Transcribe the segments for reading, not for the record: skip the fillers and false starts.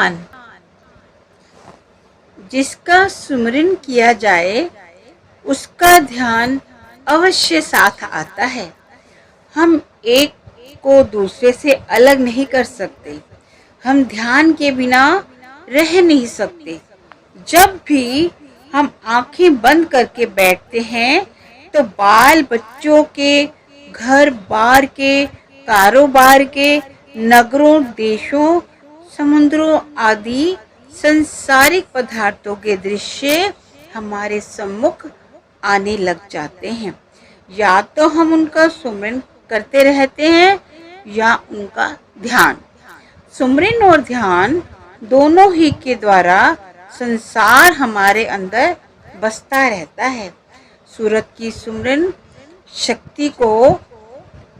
ध्यान। जिसका सुमिरन किया जाए उसका ध्यान अवश्य साथ आता है। हम एक को दूसरे से अलग नहीं कर सकते। हम ध्यान के बिना रह नहीं सकते। जब भी हम आंखें बंद करके बैठते हैं तो बाल बच्चों के, घर बार के, कारोबार के, नगरों, देशों, समुद्रों आदि संसारिक पदार्थों के दृश्य हमारे सम्मुख आने लग जाते हैं। या तो हम उनका सुमिरन करते रहते हैं या उनका ध्यान। सुमिरन और ध्यान दोनों ही के द्वारा संसार हमारे अंदर बसता रहता है। सूरत की सुमिरन शक्ति को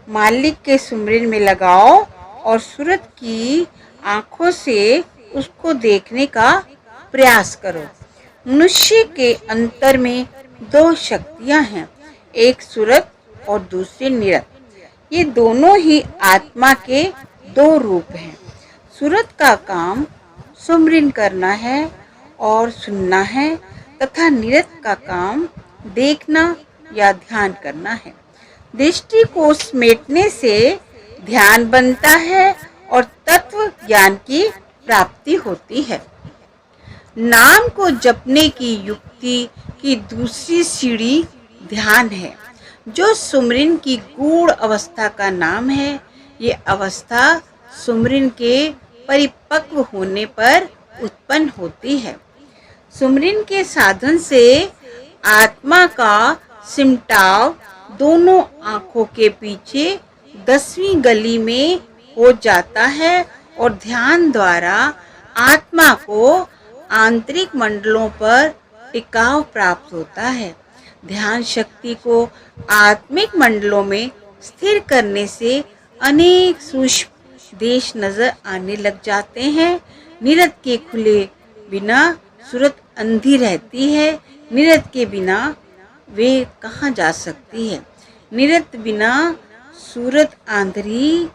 मालिक के सुमिरन में लगाओ और सूरत की आंखों से उसको देखने का प्रयास करो। मनुष्य के अंतर में दो शक्तियां हैं, एक सूरत और दूसरी निरत। ये दोनों ही आत्मा के दो रूप हैं। सूरत का काम सुमिरन करना है और सुनना है तथा निरत का काम देखना या ध्यान करना है। दृष्टि को समेटने से ध्यान बनता है और तत्व ज्ञान की प्राप्ति होती है। नाम को जपने की युक्ति की दूसरी सीढ़ी ध्यान है, जो सुमिरन की गूढ़ अवस्था का नाम है। ये अवस्था सुमिरन के परिपक्व होने पर उत्पन्न होती है। सुमिरन के साधन से आत्मा का सिमटाव दोनों आंखों के पीछे 10वीं गली में हो जाता है और ध्यान द्वारा आत्मा को आंतरिक मंडलों पर टिकाव प्राप्त होता है। ध्यान शक्ति को आत्मिक मंडलों में स्थिर करने से अनेक सूक्ष्म देश नजर आने लग जाते हैं। निरत के खुले बिना सूरत अंधी रहती है। निरत के बिना वे कहाँ जा सकती है। निरत बिना सूरत आंधरी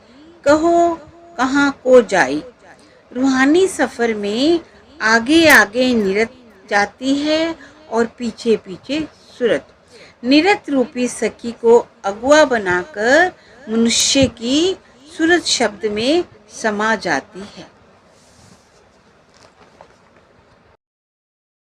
कहो कहाँ को जाई। रूहानी सफर में आगे आगे निरत जाती है और पीछे पीछे सूरत। निरत रूपी सखी को अगुआ बनाकर मनुष्य की सूरत शब्द में समा जाती है।